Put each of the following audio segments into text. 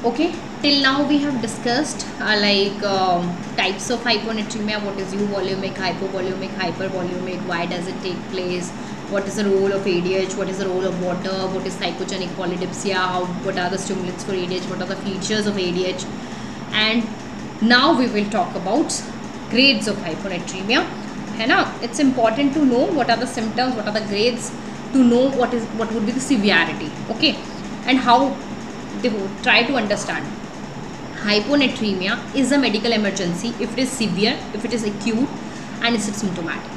Okay, till now we have discussed types of hyponatremia. What is euvolumic, hypovolumic, hypervolumic? Why does it take place? What is the role of ADH? What is the role of water? What is psychogenic polydipsia? What are the stimulants for ADH? What are the features of ADH? And now we will talk about grades of hyponatremia. है ना? It's important to know what are the symptoms, what are the grades, to know what would be the severity. Okay, and how they would try to understand. Hyponatremia is a medical emergency if it is severe, if it is acute, and if it's symptomatic.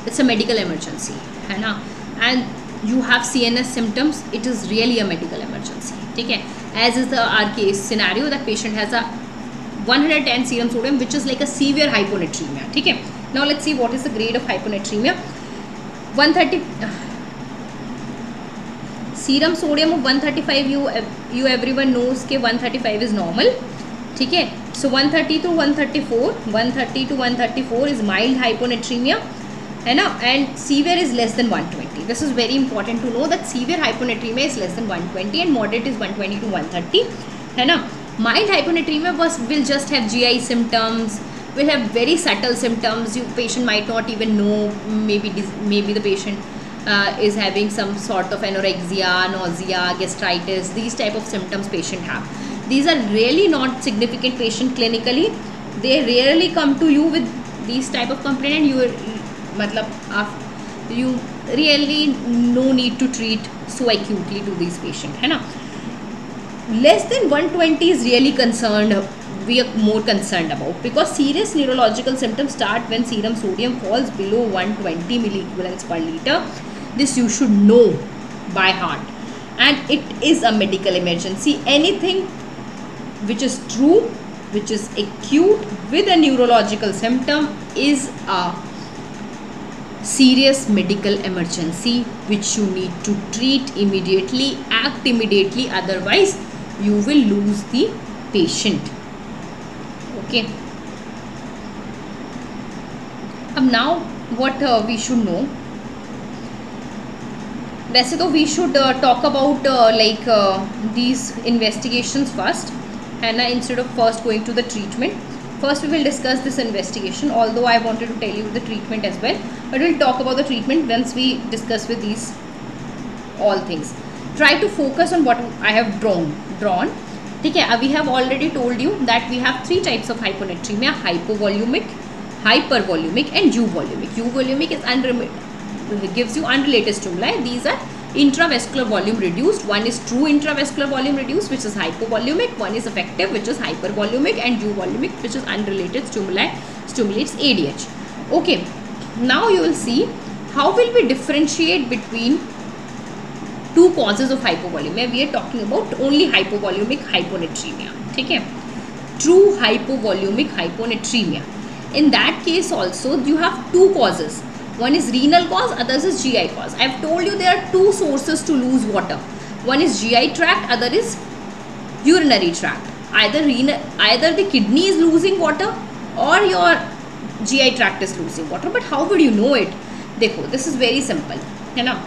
It's a medical emergency, है ना? And you have CNS symptoms, it is really a medical emergency. ठीक है? As is our case scenario, that patient has a 110 serum sodium, which is like a severe hyponatremia. ठीक है? Now let's see what is the grade of hyponatremia. 130 serum sodium of 135, you everyone knows कि 135 is normal. ठीक है? So 130 to 134 is mild hyponatremia, है ना? And severe is less than 120. This is very important to know, that severe hyponatremia is less than 120 and moderate is 120 to 130, है ना? Mild hyponatremia will just have GI symptoms, will have very subtle symptoms. Patient might not even know. Maybe the patient is having some sort of anorexia, nausea, gastritis. These type of symptoms patient have. These are really not significant patient clinically. They rarely come to you with these type of complaint, and you really no need to treat so acutely to these patients, है ना? Less than 120 is really we are more concerned about, because serious neurological symptoms start when serum sodium falls below 120 milliequivalents per liter. This you should know by heart, and it is a medical emergency. Anything which is true, which is acute with a neurological symptom, is a serious medical emergency which you need to treat immediately, act immediately, otherwise you will lose the patient. Okay. Now what we should know. वैसे तो we should talk about these investigations first, है ना, instead of first going to the treatment. First we will discuss this investigation, although I wanted to tell you the treatment as well, but we'll talk about the treatment once we discuss with these all things. Try to focus on what I have drawn. ठीक है? We have already told you that we have three types of hyponatremia: hypovolumic, hypervolumic, and euvolumic. Euvolumic is gives you unrelated stimuli. These are intravascular volume reduced. One is true intravascular volume reduced, which is hypovolumic. One is effective, which is hypervolumic, and euvolumic, which is unrelated stimuli, stimulates ADH. Okay, now you will see how will we differentiate between two causes of hypovolemia. We are talking about only hypovolumic hyponatremia. ठीक है? True hypovolumic hyponatremia. In that case also you have two causes. One is renal cause, others is GI cause. I have told you there are two sources to lose water. One is GI tract, other is urinary tract. Either the kidney is losing water or your GI tract is losing water. But how would you know it? देखो, this is very simple, है ना?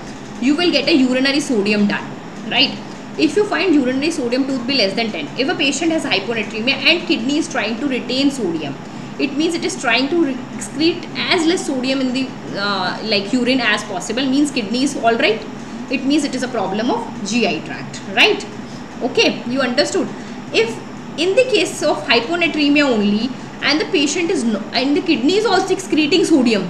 You will get a urinary sodium done, right? If you find urinary sodium to be less than 10, if a patient has hyponatremia and kidney is trying to retain sodium, it means it is trying to excrete as less sodium in the urine as possible, means kidney is all right. It means it is a problem of GI tract, right? Okay, you understood. If in the case of hyponatremia only, and the patient is and the kidney is also excreting sodium,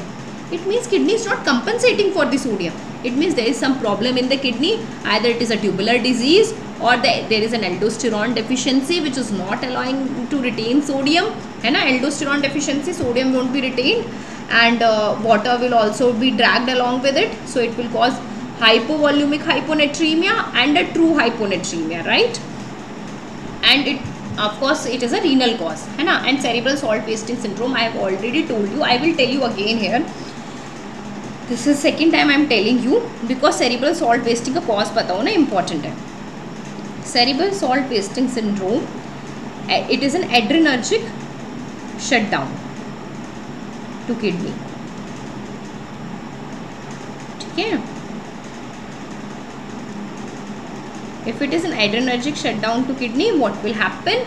it means kidney is not compensating for the sodium. It means there is some problem in the kidney. Either it is a tubular disease, or there is an aldosterone deficiency which is not allowing to retain sodium, है ना? Aldosterone deficiency, sodium won't be retained, and water will also be dragged along with it, so it will cause hypovolumic hyponatremia and a true hyponatremia, right? And it, of course, it is a renal cause, है ना? And cerebral salt wasting syndrome, I have already told you. I will tell you again here. This is second time I am telling you, because cerebral salt wasting का cause पता हो ना, important है. Cerebral salt wasting syndrome, it is an adrenergic shutdown to kidney. ठीक है? If it is an adrenergic shutdown to kidney, what will happen?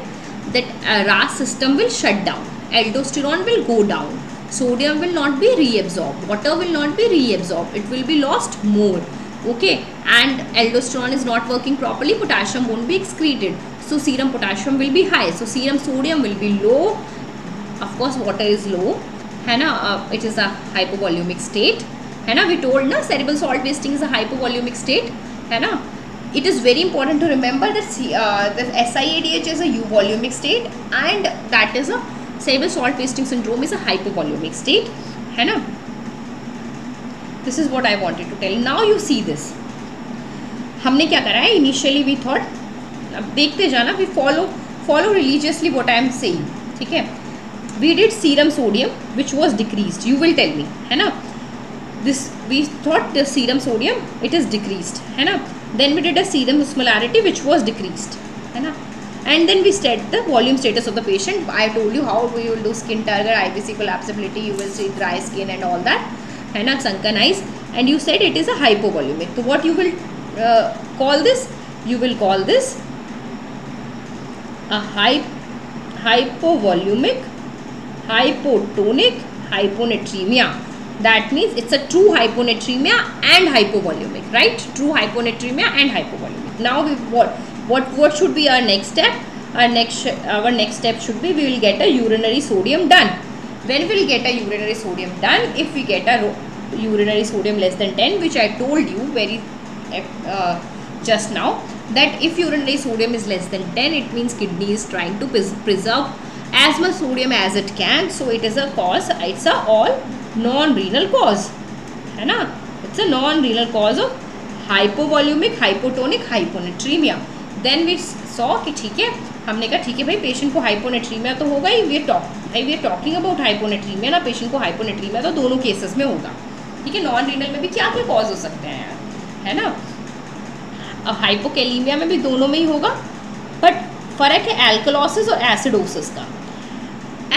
That RAS system will shut down. Aldosterone will go down. Sodium will not be reabsorbed. Water will not be reabsorbed. It will be lost more. Okay, and aldosterone is not working properly. Potassium won't be excreted. So serum potassium will be high. So serum sodium will be low. Of course, water is low. है ना, it is a hypovolumic state. है ना, we told ना cerebral salt wasting is a hypovolumic state. है ना, it is very important to remember that the SIADH is a euvolumic state and that is a cerebral salt wasting syndrome is a hypovolumic state. है ना, this is what I wanted to tell. Now you see this. हमने क्या करा है? Initially we thought, अब देखते जाना, we follow religiously what I am saying. ठीक है, we did serum sodium which was decreased. You will tell me, है ना, this we thought the serum sodium it is decreased, है ना. Then we did a serum osmolarity which was decreased, है ना, and then we set the volume status of the patient. I told you how we will do skin turgor, IBC collapsibility, you will see dry skin and all that, है ना, sunken eyes, and you said it is a hypovolumic. So what you will call this? You will call this a hypovolumic hypotonic hyponatremia. That means it's a true hyponatremia and hypovolumic, right? True hyponatremia and hypovolumic. Now what should be our next step? Our next step should be we will get a urinary sodium done. When we will get a urinary sodium done? If we get a urinary sodium less than 10, which I told you very just now, that if urinary sodium is less than 10, it means kidney is trying to preserve as much sodium as it can. So it is a cause, it's a all non-renal cause, है ना, it's a non-renal cause of hypovolumic hypotonic hyponatremia. Then we saw कि ठीक है, हमने कहा ठीक है भाई, पेशेंट को हाइपोनेट्रीमिया तो होगा ही, we are talking about hyponatremia ना, पेशेंट को हाइपोनेट्रीमिया तो दोनों केसेस में होगा. ठीक है, नॉन रीनल में भी क्या क्या कॉज हो सकते हैं यार, है ना. अब हाइपोकैलीमिया में भी दोनों में ही होगा, बट फ़र्क है एल्कलोसिस और एसिडोसिस का.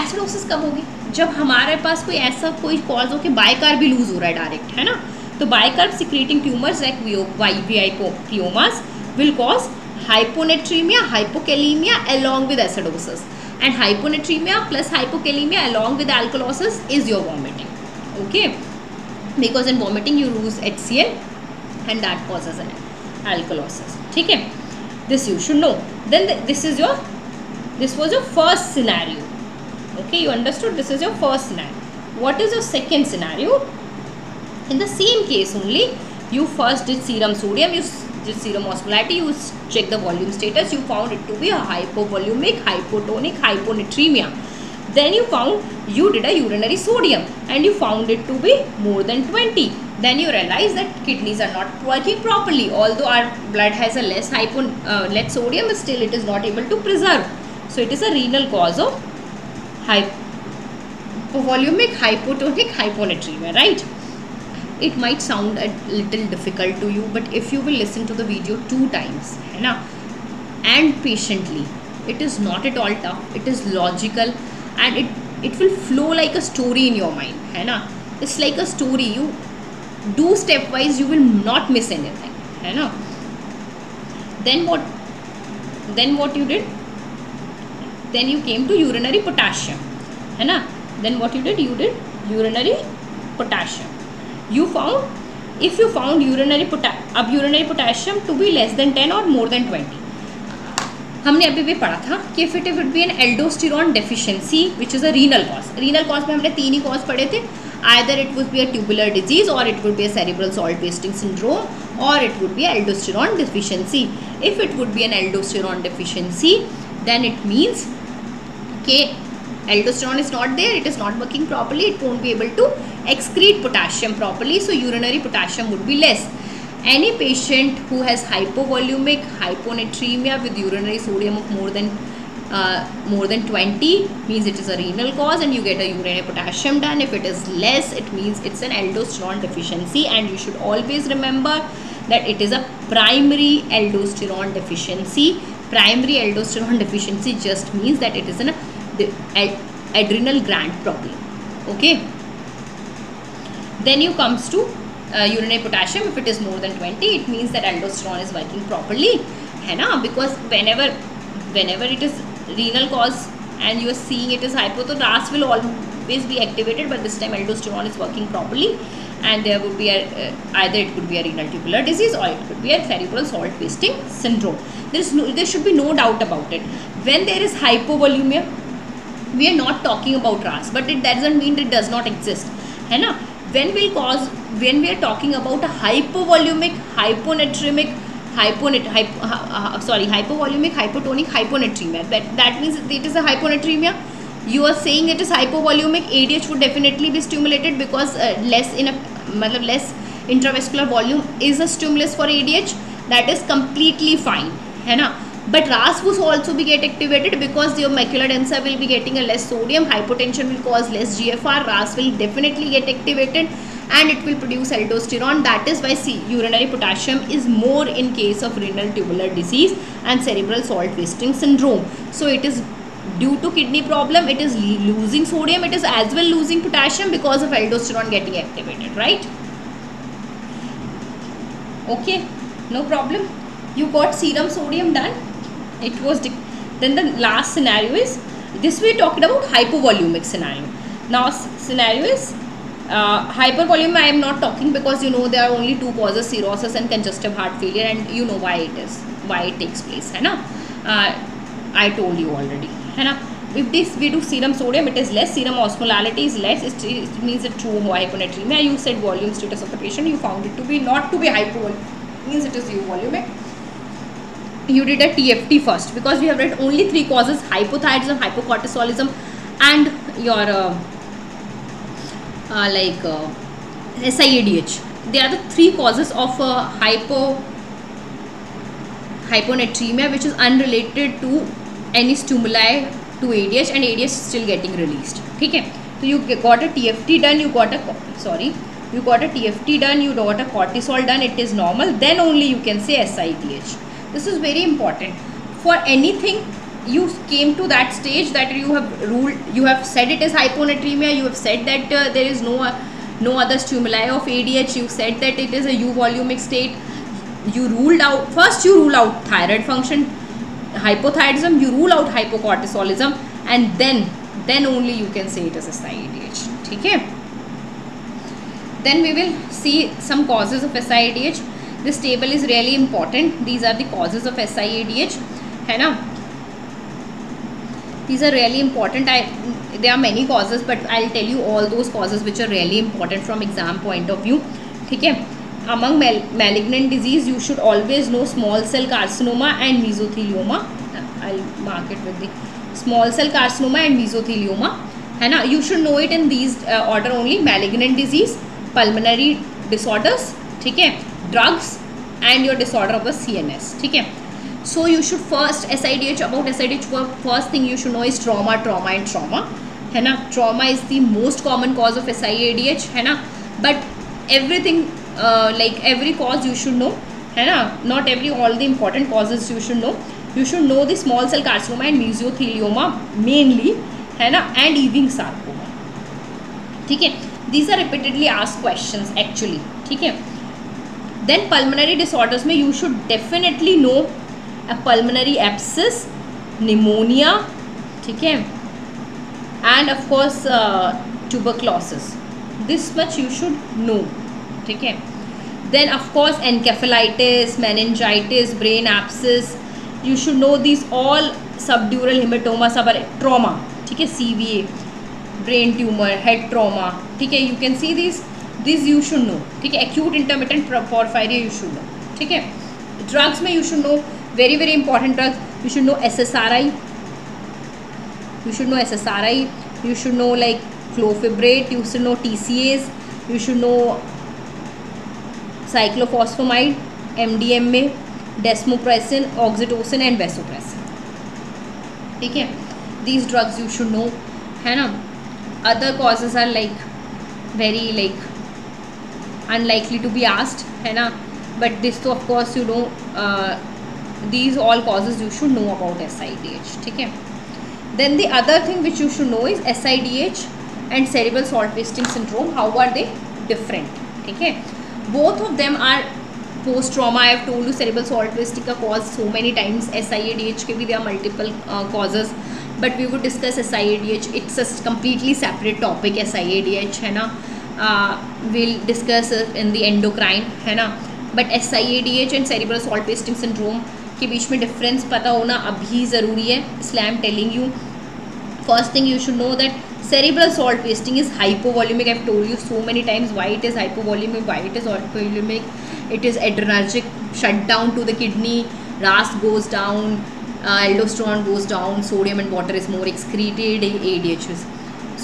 एसिडोसिस कब होगी? जब हमारे पास कोई ऐसा कोई कॉज हो कि बाइकार्ब भी लूज हो रहा है डायरेक्ट, है ना. तो बाइकार्ब सिक्रेटिंग ट्यूमर्स लाइक वाइवियाइपोप्रियोमास will cause hyponatremia, hypokalemia along with acidosis, and hyponatremia plus hypokalemia along with alkalosis is your vomiting. Okay, because in vomiting you lose HCl and that causes an alkalosis. ठीक है, this you should know. Then this was your first scenario. Okay, you understood? This is your first scenario. What is your second scenario? In the same case only, you first did serum sodium, you did serum osmolarity, you check the volume status, you found it to be a hypovolumic hypotonic hyponatremia. Then you did a urinary sodium and you found it to be more than 20. Then you realize that kidneys are not working properly. Although our blood has a less sodium, but still it is not able to preserve. So it is a renal cause of hypovolumic hypotonic hyponatremia, right? It might sound a little difficult to you, but if you will listen to the video 2 times, है ना, and patiently, it is not at all tough. It is logical, and it will flow like a story in your mind, है ना. It's like a story. You do stepwise, you will not miss anything, है ना. Then what you did? Then you came to urinary potassium, है ना. Then what you did? You did urinary potassium. If you found urinary potassium to be less than 10 or more than 20, हमने अभी भी पढ़ा था कि if it would be an aldosterone deficiency which is a renal cause. Renal cause में हमने 3 ही cause पढ़े थे. Either it would be a tubular disease, or it would be a cerebral salt wasting syndrome, or it would be aldosterone deficiency. If it would be an aldosterone deficiency, then it means कि aldosterone is not there, it is not working properly, it won't be able to excrete potassium properly, so urinary potassium would be less. Any patient who has hypovolumic hyponatremia with urinary sodium of more than 20 means it is a renal cause, and you get a urinary potassium done. If it is less, it means it's an aldosterone deficiency, and you should always remember that it is a primary aldosterone deficiency. Primary aldosterone deficiency just means that it is an adrenal gland problem. Okay, then you comes to urinary potassium. If it is more than 20, it means that aldosterone is working properly, है ना, because whenever it is renal cause and you are seeing it is hypo, तो RAS will always be activated, but this time aldosterone is working properly, and there would be either it could be a renal tubular disease or it could be a cerebral salt wasting syndrome. There should be no doubt about it. When there is hypovolemia, we are not talking about RAS, but it doesn't mean it does not exist, है ना. When we are talking about a hypovolemic, hyponatremic, hypovolemic, hypotonic hyponatremia, that means it is a hyponatremia. You are saying it is hypovolemic, ADH would definitely be stimulated because less intravascular volume is a stimulus for ADH. That is completely fine, है ना. But RAS will also be get activated because your macula densa will be getting a less sodium, hypotension will cause less GFR, RAS will definitely get activated, and it will produce aldosterone. That is why urinary potassium is more in case of renal tubular disease and cerebral salt wasting syndrome. So it is due to kidney problem, it is losing sodium, it is as well losing potassium because of aldosterone getting activated, right? Okay, no problem. You got serum sodium done. It was then the last scenario is this. We talked about hypovolemic scenario. Now scenario is hypervolemic. I am not talking because you know there are only two causes: cirrhosis and congestive heart failure, and you know why it takes place, है ना. I told you already, है ना. If we do serum sodium, it is less. Serum osmolality is less. It means a true hyponatremia. You said volume status of the patient. You found it to be not to be hypovolemic. Means it is euvolemic. You did a TFT first because we have read only three causes: hypothyroidism, hypocortisolism, and your SIADH. They are the three causes of hyponatremia, which is unrelated to any stimuli to ADH, and ADH is still getting released. ठीक है, so you got a TFT done, you got a TFT done, you got a cortisol done, it is normal, then only you can say SIADH. This is very important. For anything you came to that stage that you have said it is hyponatremia, you have said that there is no other stimuli of ADH, you said that it is a euvolemic state, you rule out thyroid function, hypothyroidism, you rule out hypocortisolism, and then only you can say it is SIADH. Okay. Then we will see some causes of SIADH. This table is really important. These are the causes of SIADH, है ना. These are really important. There are many causes, but I'll tell you all those causes which are really important from exam point of view. ठीक है. Among malignant disease, you should always know small cell carcinoma and mesothelioma. I'll mark it with the small cell carcinoma and mesothelioma, है ना. You should know it in these order only: malignant disease, pulmonary disorders, ठीक है, drugs, and your disorder of the CNS. ठीक है. So you should first about SIADH, first thing you should know is trauma, है ना. Trauma is the most common cause of SIADH, है ना. But everything every cause you should know, है ना. Not all the important causes you should know. You should know the small cell carcinoma and mesothelioma mainly, है ना, and Ewing sarcoma. ठीक है. These are repeatedly asked questions actually. ठीक है. Then pulmonary disorders में you should definitely know a pulmonary abscess, pneumonia, ठीक है, and of course tuberculosis. This much you should know. ठीक है. Then of course encephalitis, meningitis, brain abscess. You should know these all. Subdural hematoma, trauma, ठीक है, CVA, brain tumor, head trauma, ठीक है. You can see these you should know. ठीक है. Acute intermittent porphyria you should know. ठीक है. Drugs में you should know very very important drugs. You should know SSRI. You should know SSRI. You should know like clofebrate. You should know TCAs. You should know cyclophosphamide, MDMA, desmopressin, oxytocin and vasopressin. ठीक है. These drugs you should know, है ना. Other causes are very unlikely to be asked, है ना. But this तो of course you know, these all causes you should know about SIADH. ठीक है. Then the other thing which you should know is SIADH and cerebral salt wasting syndrome. How are they different? ठीक है. Both of them are post trauma I have told you cerebral salt wasting का cause so many times. SIADH के भी they are multiple causes, but we would discuss SIADH. It's a completely separate topic SIADH, है ना. Will discuss in the endocrine, है ना. But SIADH and cerebral salt wasting syndrome के बीच में difference पता होना अभी ज़रूरी है. इसलिए I am telling you, first thing you should know that cerebral salt wasting is hypovolemic. I've told you so many times why it is hypovolemic, why it is hypovolemic. It is adrenergic shutdown to the kidney, RAS goes down, aldosterone goes down, sodium and water is more excreted. ADH is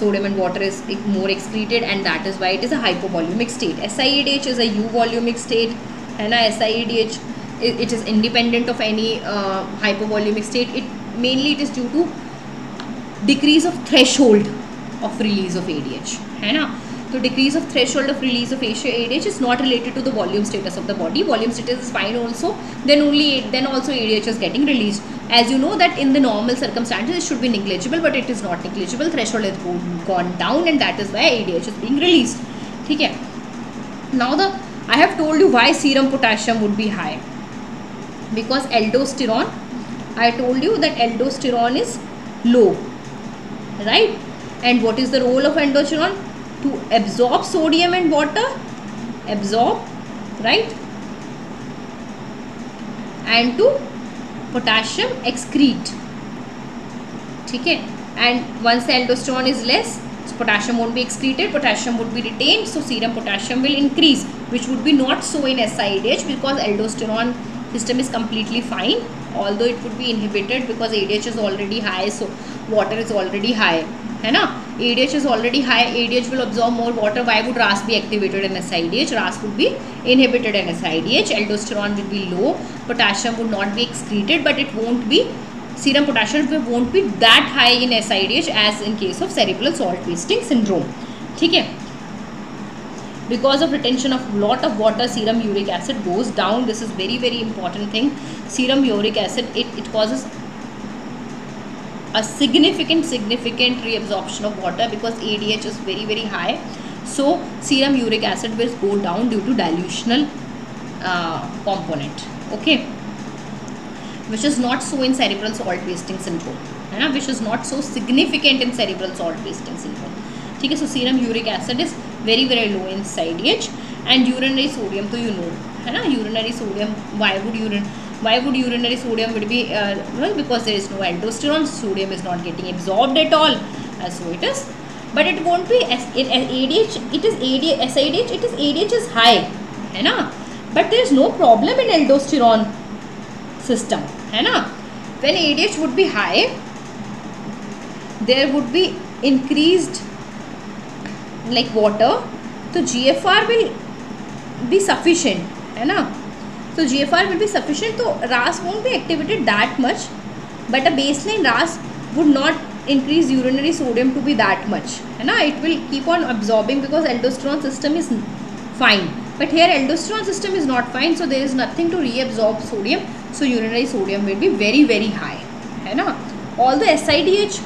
sodium and water is more excreted, and that is why it is a hypovolemic state. SIADH is a euvolemic state, है ना. SIADH it is independent of any hypovolemic state. It is due to decrease of threshold of release of ADH, है ना. तो decrease of threshold of release of ADH is not related to the volume status of the body. Volume status is fine also, then also ADH is getting released. As you know that in the normal circumstances it should be negligible, but it is not negligible. Threshold has gone down, and that is why ADH is being released. ठीक है. Now I have told you why serum potassium would be high, because aldosterone, I told you that aldosterone is low, right? And what is the role of aldosterone? To absorb sodium and water, right? And to potassium excrete, ठीक है. And once the aldosterone is less, so potassium won't be excreted, potassium would be retained, so serum potassium will increase, which would be not so in SIADH because aldosterone system is completely fine, although it would be inhibited because ADH is already high, so water is already high, है ना. ADH is already high, ADH will absorb more water. Why would RAS be activated in SIADH? RAS would be inhibited in SIADH. Aldosterone will be low, potassium would not be excreted, but it won't be, serum potassium won't be that high in SIADH as in case of cerebral salt wasting syndrome, ठीक है. Because of retention of lot of water, serum uric acid goes down. This is very very important thing. Serum uric acid, it causes a significant reabsorption of water because ADH is very very high. So serum uric acid will go down due to dilutional component, okay, which is not so in cerebral salt wasting syndrome, है ना, which is not so significant in cerebral salt wasting syndrome, ठीक है. So serum uric acid is very very low in SIADH. And urinary sodium, तो you know, है ना. Urinary sodium, why would urinary sodium would be well, because there is no aldosterone, sodium is not getting absorbed at all, so it is. But it won't be in ADH, it is SIADH, it is ADH is high, है ना. But there is no problem in aldosterone system, है ना. When ADH would be high, there would be increased like water, तो GFR will be sufficient, है ना. So GFR will be sufficient, so RAS won't be activated that much, but a baseline RAS would not increase urinary sodium to be that much, है ना. It will keep on absorbing because aldosterone system is fine, but here aldosterone system is not fine, so there is nothing to reabsorb sodium, so urinary sodium will be very very high, है ना. Although SIADH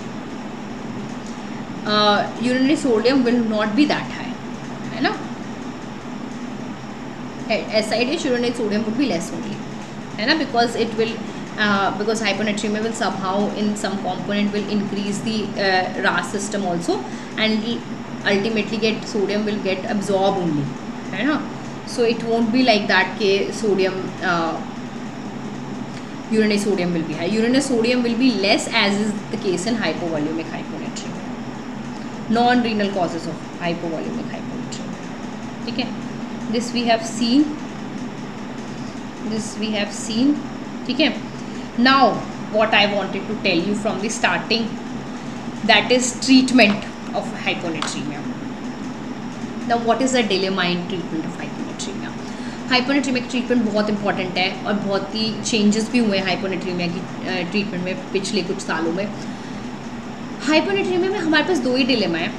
urinary sodium will not be that high, है ना. SIADH urinary sodium would be less only, है ना, because it will because hyponatremia will somehow in some component will increase the RAS system also, and ultimately sodium will get absorbed only, है ना. So it won't be like that के sodium urinary sodium will be high. Urinary sodium will be less as is the case in hypovolemic hyponatremia. Non-renal causes of hypovolemic hyponatremia, ठीक है. This we have seen, ठीक है. Now what I wanted to tell you from the starting, that is treatment of hyponatremia. Now what is the dilemma in treatment of hyponatremia? Hyponatraemia की treatment बहुत important है और बहुत ही changes भी हुए हैं हाइपोनेट्रीमिया की ट्रीटमेंट में पिछले कुछ सालों में. हाइपोनेट्रीमिया में हमारे पास दो ही डिलेमा है.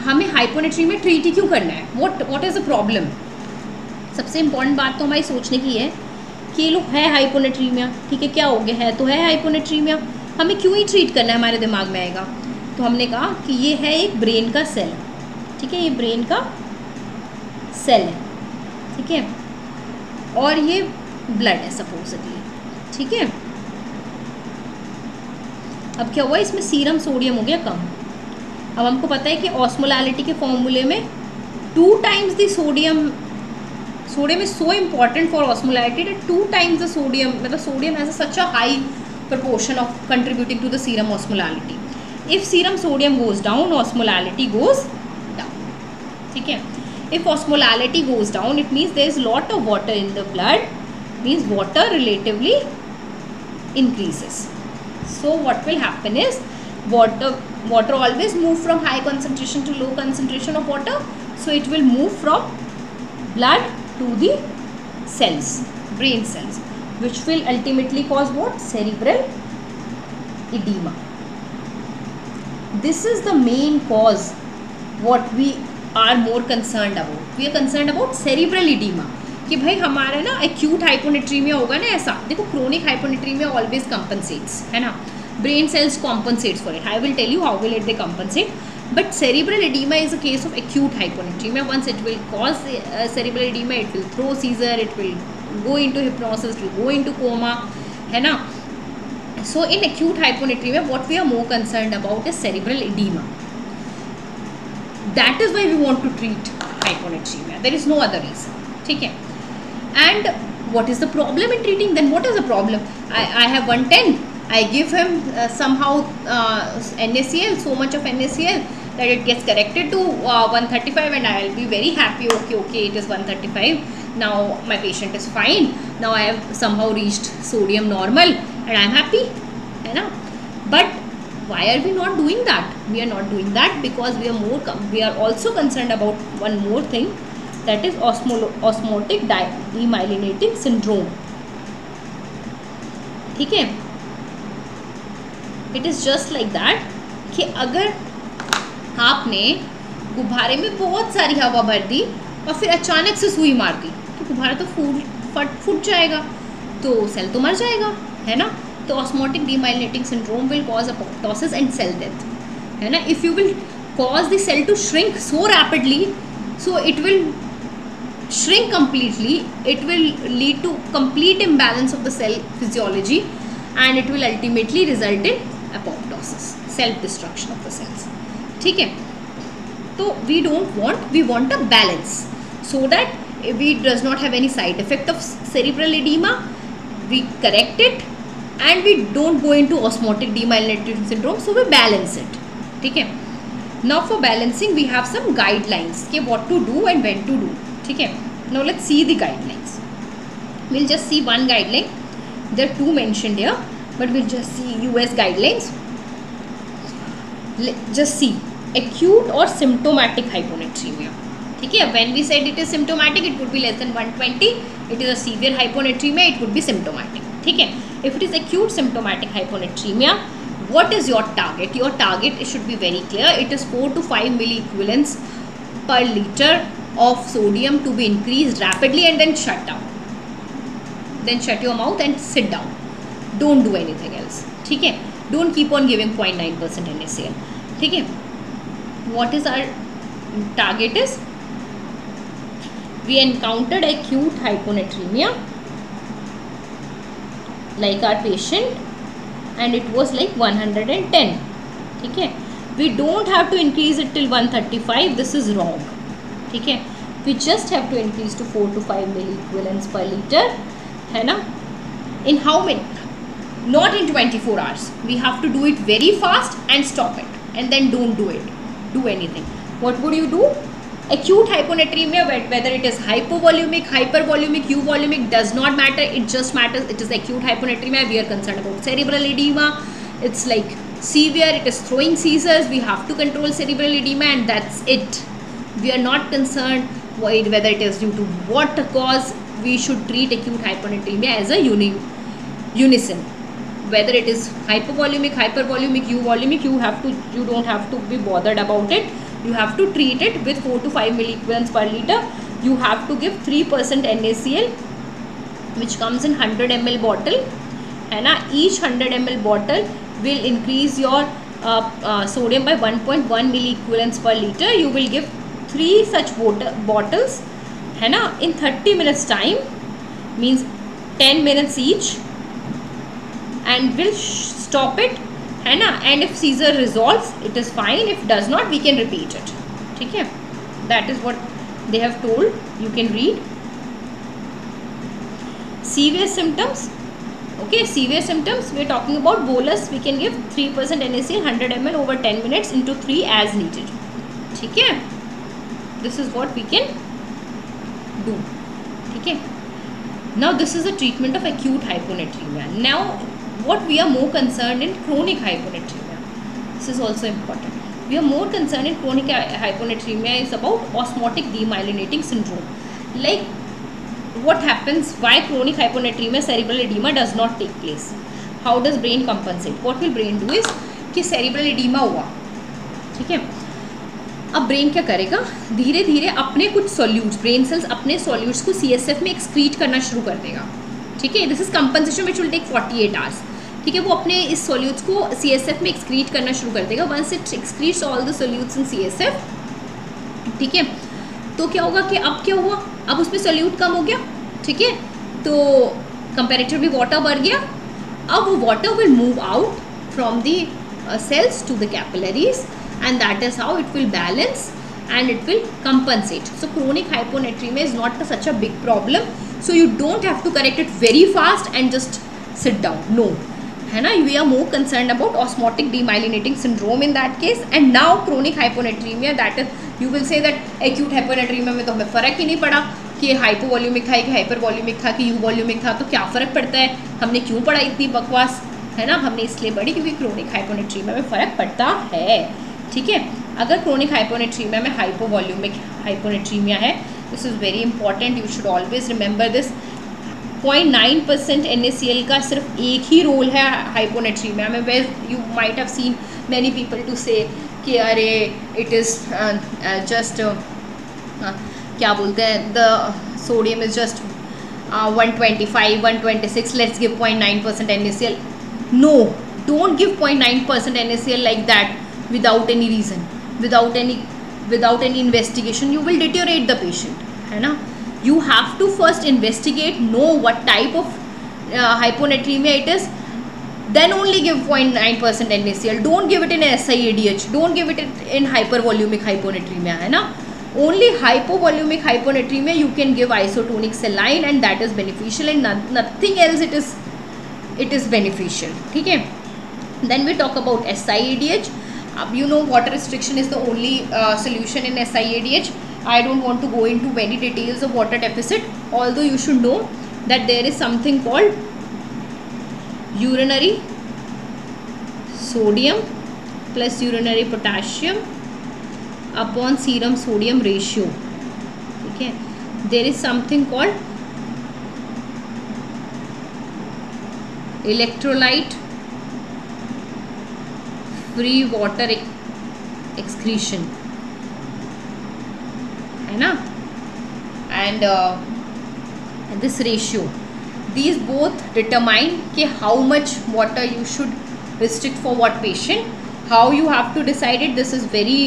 हमें हाइपोनेट्रीमिया ट्रीट ही क्यों करना है, व्हाट इज़ द प्रॉब्लम. सबसे इम्पॉर्टेंट बात तो हमारी सोचने की है कि लोग है हाइपोनेट्रीमिया, ठीक है, क्या हो गया है तो है हाइपोनेट्रीमिया, हमें क्यों ही ट्रीट करना है, हमारे दिमाग में आएगा. तो हमने कहा कि ये है एक ब्रेन का सेल, ठीक है, ये ब्रेन का सेल है, ठीक है. और ये ब्लड है सपोजली, ठीक है। अब क्या हुआ, इसमें सीरम सोडियम हो गया कम। अब हमको पता है कि ऑस्मोलैलिटी के फॉर्मूले में 2 times the sodium, sodium is so important for osmolality that 2 times the sodium, मतलब sodium has such a high proportion of contributing to the serum osmolality. If serum sodium goes down, osmolality goes down, ठीक है। If osmolality goes down, it means there is lot of water in the blood, means water relatively increases. So what will happen is water always move from high concentration to low concentration of water, so it will move from blood to the cells, brain cells, which will ultimately cause what? Cerebral edema. This is the main cause what we are more concerned about. We are concerned about cerebral edema कि भाई हमारा ना acute hyponatremia होगा ना, ऐसा देखो chronic hyponatremia always compensates, है ना, brain cells compensates for it. I will tell you how will it they compensate. But cerebral edema is a case of acute hyponatremia. Once it will cause cerebral edema, it will throw seizure, it will go into hypnosis, will go into coma, है ना। So in acute hyponatremia, what we are more concerned about is cerebral edema. That is why we want to treat hyponatremia. There is no other reason, ठीक है। And what is the problem in treating? Then what is the problem? I have 110. I give him somehow NaCl, so much of NaCl that it gets corrected to 135, and I will be very happy. Okay, it is 135. Now my patient is fine. Now I have somehow reached sodium normal and I am happy, है ना। But why are we not doing that? We are not doing that because we are also concerned about one more thing, that is osmotic demyelinating syndrome, ठीक है। It is just like that कि अगर आपने गुब्बारे में बहुत सारी हवा भर दी और फिर अचानक से सुई मार दी तो गुब्बारा तो फूट जाएगा, तो सेल तो मर जाएगा, है ना। तो osmotic demyelinating syndrome will cause apoptosis and cell death, है ना। If you will cause the cell to shrink so rapidly, so it will shrink completely, it will lead to complete imbalance of the cell physiology, and it will ultimately result in apoptosis, self destruction of the cells, ठीक है। तो we want a balance so that we does not have any side effect of cerebral edema, we correct it and we don't go into osmotic demyelinating syndrome, so we balance it, ठीक है। Now for balancing we have some guidelines कि what to do and when to do, ठीक है। Now let's see the guidelines. We'll just see one guideline. There are 2 mentioned here, but we'll just see US guidelines. Just see acute or symptomatic hyponatremia, ठीक है। When we said it is symptomatic, it could be less than 120. It is a severe hyponatremia, it could be symptomatic, ठीक है। If it is acute symptomatic hyponatremia, what is your target? Your target, it should be very clear. It is 4 to 5 milliequivalents per liter of sodium to be increased rapidly, and then shut down, then shut your mouth and sit down, don't do anything else, ठीक है। don't keep on giving 0.9% NaCl, ठीक है। what is our target is, we encountered acute hyponatremia like our patient and it was like 110, ठीक है। we don't have to increase it till 135, this is wrong, ठीक है। we just have to increase to 4 to 5 milliequivalents per liter, है ना। in how many? Not in 24 hours. We have to do it very fast and stop it, and then don't do anything. What would you do? Acute hyponatremia, whether it is hypovolumic, hypervolumic, euvolumic, does not matter. It just matters it is acute hyponatremia. We are concerned about cerebral edema. It's like severe, it is throwing seizures. We have to control cerebral edema, and that's it. We are not concerned whether it is due to what cause. We should treat acute hyponatremia as a unison. Whether it is hypovolumic, hypervolumic, euvolumic, you don't have to be bothered about it. You have to treat it with 4 to 5 milliequivalents per liter. You have to give 3% NaCl, which comes in 100 ml bottle, है ना। Each 100 ml bottle will increase your sodium by 1.1 milliequivalents per liter. You will give 3 such bottles, है ना, in 30 minutes time. means 10 minutes each, and we'll stop it, है ना. And if seizure resolves, it is fine. If does not, we can repeat it. ठीक है, that is what they have told. You can read. Severe symptoms. Okay, severe symptoms, we are talking about bolus. We can give 3% NaCl 100 ml over 10 minutes into 3 as needed. ठीक है, this is what we can do. ठीक है. Now this is the treatment of acute hyponatremia. Now what we are more concerned in chronic hyponatremia. This is also important. We are more concerned in chronic hyponatremia is about osmotic demyelinating syndrome. Like what happens, why chronic hyponatremia cerebral edema does not take place, how does brain compensate. What will brain do is कि cerebral edema हुआ, ठीक है, अब brain क्या करेगा, धीरे धीरे अपने कुछ सॉल्यूट्स, ब्रेन सेल्स अपने सॉल्यूट्स को CSF में एक्सक्रीट करना शुरू कर देगा. ठीक है, this is compensation which will take 48 hours. ठीक है, वो अपने इस सॉल्यूट्स को CSF में एक्सक्रीट करना शुरू कर देगा. Once it excretes all the solutes in CSF, ठीक है, तो क्या होगा कि अब क्या हुआ, अब उसमें सॉल्यूट कम हो गया. ठीक है, तो कंपैरेटिवली वाटर बढ़ गया. अब वो water will move out from the cells to the capillaries, and that is how it will balance and it will compensate. So chronic hyponatremia is not such a big problem, so you don't have to correct it very fast and just sit down. No, है ना, we are more concerned about osmotic demyelinating syndrome in that case. And now chronic hyponatremia, that is, you will say that acute hyponatremia में तो हमें फ़र्क ही नहीं पड़ा कि hypovolaemic था कि हाइपरवॉल्यूमिक था कि यूवॉल्यूमिक था, तो क्या फ़र्क पड़ता है, हमने क्यों पढ़ा इतनी बकवास, है ना. हमने इसलिए पढ़ी क्योंकि क्रोनिक हाइपोनेट्रीमिया में फ़र्क पड़ता है. ठीक है, अगर क्रोनिक हाइपोनेट्रीमिया में हाइपोवॉल्यूमिक हाइपोनेट्रीमिया है, this is very important, you should always remember this. 0.9% NaCl का सिर्फ एक ही रोल है हाइपोनेट्रीमिया में. Where you might have seen many people to say कि अरे इट इज़ जस्ट क्या बोलते हैं, the sodium is just 125, 126, let's give 0.9% NaCl. No, don't give 0.9% NaCl like that without any reason, without any investigation. You will deteriorate the patient, है ना. You have to first investigate, know what type of hyponatremia it is, then only give 0.9% NaCl. Don't give it in SIADH, don't give it in hypervolumic hyponatremia, है ना. Only hypovolumic hyponatremia you can give isotonic saline, and that is beneficial, and nothing else it is beneficial. ठीक है. Then we talk about SIADH. You know water restriction is the only solution in SIADH. I don't want to go into many details of water deficit, although you should know that there is something called urinary sodium plus urinary potassium upon serum sodium ratio. ठीक है, there is something called electrolyte free water excretion, है ना, and this ratio, these both determine कि how much water you should restrict for what patient. How you have to decide it, this is very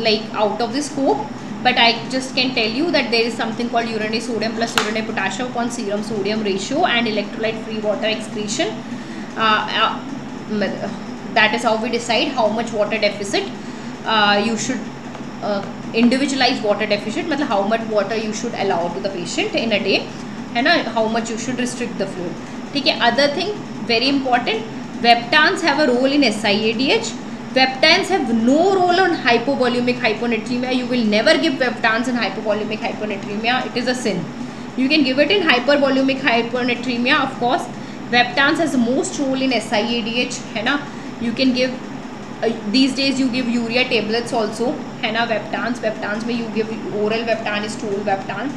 like out of the scope, but I just can tell you that there is something called urinary sodium plus urinary potassium upon serum sodium ratio and electrolyte free water excretion. That is how we decide how much water deficit you should individualize water deficit, मतलब how much water you should allow to the patient in a day, है ना, how much you should restrict the flow. ठीक है. Other thing very important, Veptans have a role in SIADH. Veptans have no role on hypovolumic hyponatremia. You will never give Veptans in hypovolumic hyponatremia. It is a sin. You can give it in hypervolumic hyponatremia, of course. Veptans has the most role in SIADH, है ना. You can give these days you give urea tablets also, है ना. Veptans में you give oral Veptan is stool Veptan,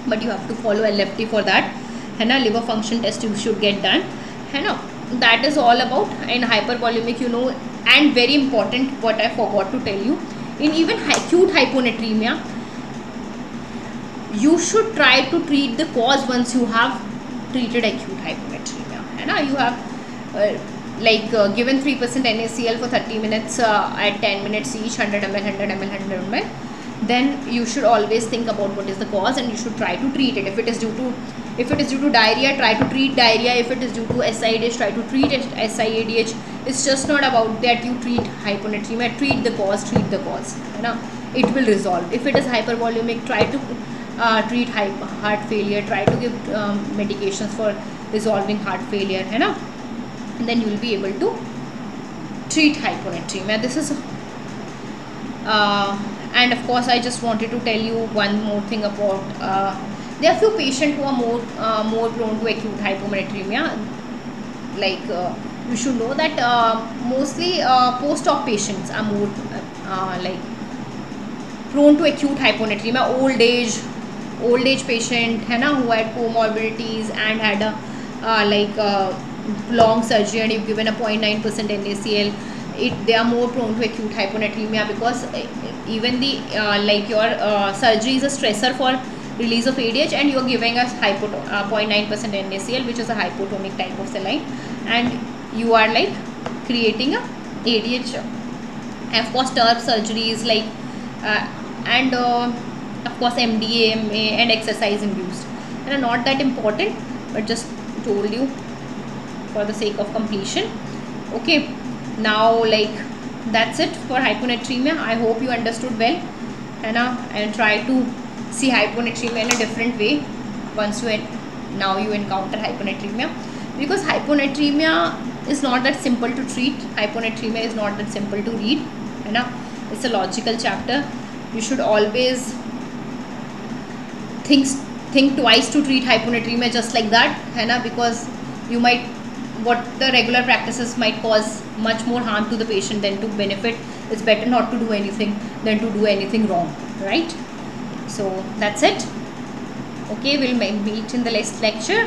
but you have to follow LFT for that, है ना. Liver function test you should get done, है ना. That is all about in hypervolumic, you know. And very important, what I forgot to tell you, in even acute hyponatremia, you should try to treat the cause once you have treated acute hyponatremia, है ना. You have given 3% NaCl for 30 minutes at 10 minutes each, 100 ml, 100 ml, 100 ml. Then you should always think about what is the cause and you should try to treat it. If it is due to If it is due to diarrhea, try to treat diarrhea. If it is due to SIADH, try to treat SIADH. It's just not about that you treat hyponatremia. Treat the cause, है ना. It will resolve. If it is hypervolemic, try to treat heart failure. Try to give medications for resolving heart failure, है ना. And then you will be able to treat hyponatremia. This is and of course I just wanted to tell you one more thing about there are few patients who are more prone to acute hyponatremia. Like you should know that mostly post-op patients are more like prone to acute hyponatremia. Old age patient है ना, who had comorbidities and had a long surgery and you've given a 0.9% NaCl, they are more prone to acute hyponatremia, because even the your surgery is a stressor for release of ADH, and you are giving us 0.9% NaCl, which is a hypotonic type of saline, and you are like creating a ADH. And of course TURP surgeries and of course MDA, MA and exercise induced, and are not that important, but just told you for the sake of completion. Okay, now that's it for hyponatremia. I hope you understood well, and try to see hyponatremia in a different way once you encounter hyponatremia, because hyponatremia is not that simple to treat. Hyponatremia is not that simple to read, it's a logical chapter. You should always think twice to treat hyponatremia just like that, because you might, what the regular practices might cause much more harm to the patient than to benefit. It's better not to do anything than to do anything wrong, right? So that's it. Okay, we'll meet in the next lecture.